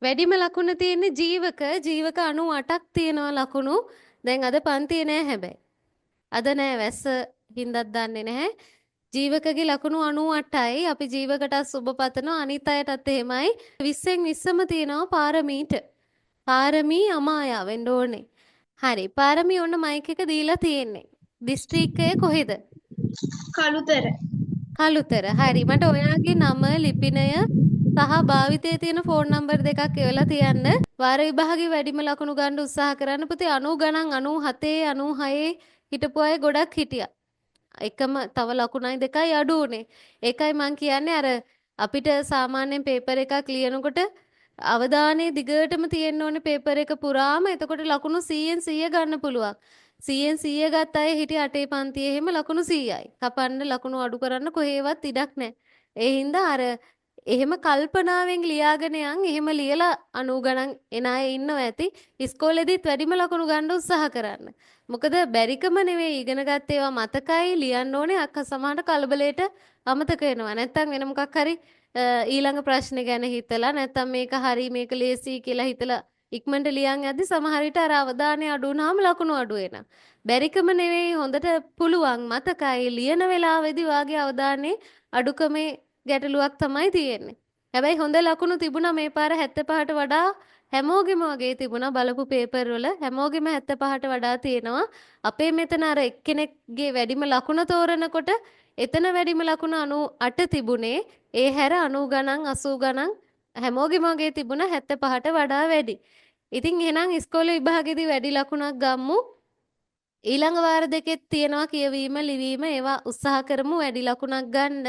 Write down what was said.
වැඩිම ලකුණ තියෙන්නේ ජීවක 98ක් තියෙනවා ලකුණු. දැන් අද පන්තියේ නෑ හැබැයි. අද නෑ වැස්ස හින්දාත් දන්නේ නැහැ. ජීවකගේ ලකුණු 98යි. අපි ජීවකට සුබ පතනවා අනිත් අයටත් එහෙමයි. 20න් 20ම තියෙනවා පාරමීට. පාරමී අමායා වෙන්න ඕනේ. හරි. පාරමී ඔන්න මයික් එක දීලා තියෙන්නේ. දිස්ත්‍රික්කය කොහෙද? කළුතර. කළුතර. හරි. මට ඔයාගේ නම, ලිපිනය සහ භාවිතයේ තියෙන ෆෝන් නම්බර් දෙකක් එවලා තියන්න. වාර විභාගේ වැඩිම ලකුණු ගන්න උත්සාහ කරන්න. පුතේ 90 ගණන් 97 96 හිටපු අය ගොඩක් හිටියා. එකම තව ලකුණයි දෙකයි අඩු උනේ. ඒකයි මං කියන්නේ අර අපිට සාමාන්‍යයෙන් පේපර් එකක් ලියනකොට අවධානය දිගටම තියෙන්න ඕනේ පේපර් එක පුරාම. එතකොට ලකුණු 100න් 100 ගන්න පුළුවන්. 100න් 100 ගත්ත අය හිටිය 8 පන්තියේ එහෙම ලකුණු 100යි. කපන්න ලකුණු අඩු කරන්න කොහේවත් ඉඩක් නැහැ. ඒ හින්දා අර එහෙම කල්පනාවෙන් ලියාගෙන යන් එහෙම ලියලා 90 ගණන් එන අය ඉන්නව ඇති. ඉස්කෝලේදීත් වැඩිම ලකුණු ගන්න උත්සාහ කරන්න. මොකද බැරිකම නෙවෙයි ඉගෙන ගත්ත ඒවා මතකයි ලියන්න ඕනේ. අක්ක සමහරට කලබලයට අමතක වෙනවා. නැත්තම් වෙන මොකක් හරි ඊළඟ ප්‍රශ්නේ ගැන හිතලා නැත්තම් මේක හරි මේක ලේසි කියලා හිතලා ඉක්මනට ලියන් යද්දි සමහර විට අර අවධානය අඩු වුනහම ලකුණු අඩු වෙනවා. බැරිකම නෙවෙයි හොඳට පුළුවන් මතකයි ලියන වෙලාවේදී වාගේ අවධානය අඩුකමේ ගැටලුවක් තමයි තියෙන්නේ. හැබැයි හොඳ ලකුණු තිබුණා මේ පාර 75ට වඩා හැමෝගෙම වගේ තිබුණා බලපු පේපර් වල හැමෝගෙම 75ට වඩා තියෙනවා. අපේ මෙතන අර එක්කෙනෙක්ගේ වැඩිම ලකුණ තෝරනකොට එතන වැඩිම ලකුණ 98 තිබුණේ. ඒ හැර 90 ගණන් 80 ගණන් හැමෝගෙම වගේ තිබුණා 75ට වඩා වැඩි. ඉතින් එහෙනම් ඉස්කෝලේ විභාගෙදී වැඩි ලකුණක් ගම්මු. ඊළඟ වාර දෙකෙත් තියෙනවා කියවීම ලිවීම ඒවා උත්සාහ කරමු වැඩි ලකුණක් ගන්න.